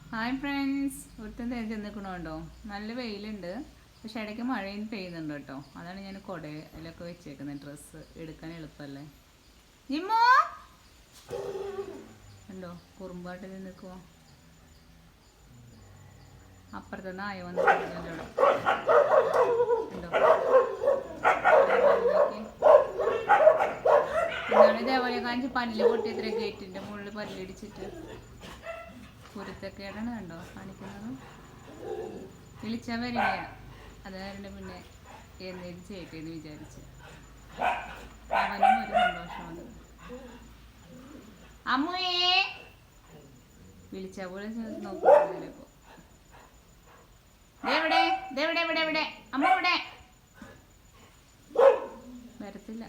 Hi friends, ഒരുത്തൻ തേച്ച് നിൽക്കണുണ്ടോ? നല്ല വെയിലുണ്ട്, പക്ഷെ ഇടയ്ക്ക് മഴയും പെയ്യുന്നുണ്ട് കേട്ടോ. അതാണ് ഞാൻ കുടയിലൊക്കെ വെച്ചേക്കുന്നത്, ഡ്രസ്സ് എടുക്കാൻ എളുപ്പമല്ലേ. നിമ്മോ ഉണ്ടോ കുറുമ്പാട്ടിൽ നിൽക്കുമോ? അപ്പുറത്തെ നായ വന്നിട്ടുണ്ടോ? ഉണ്ടോ? ഇന്നാണ് ഇതേപോലെ കാണിച്ച് പല്ല് പൊട്ടി എത്ര ഗേറ്റിൻ്റെ മുകളിൽ പല്ലിടിച്ചിട്ട് കുരുത്തക്കേടാണ് കണ്ടോ കാണിക്കുന്നത്. വിളിച്ചാൽ വരില്ല, അത് കാരണം പിന്നെ എന്തേലും ചെയ്യട്ടെ എന്ന് വിചാരിച്ച്. അവനും ഒരു സന്തോഷമാണ്. അമ്മുയേ വിളിച്ചാൽ പോലെ നോക്കുന്നില്ല. ഇപ്പോൾ എവിടെ അമ്മ ഇവിടെ വരത്തില്ല.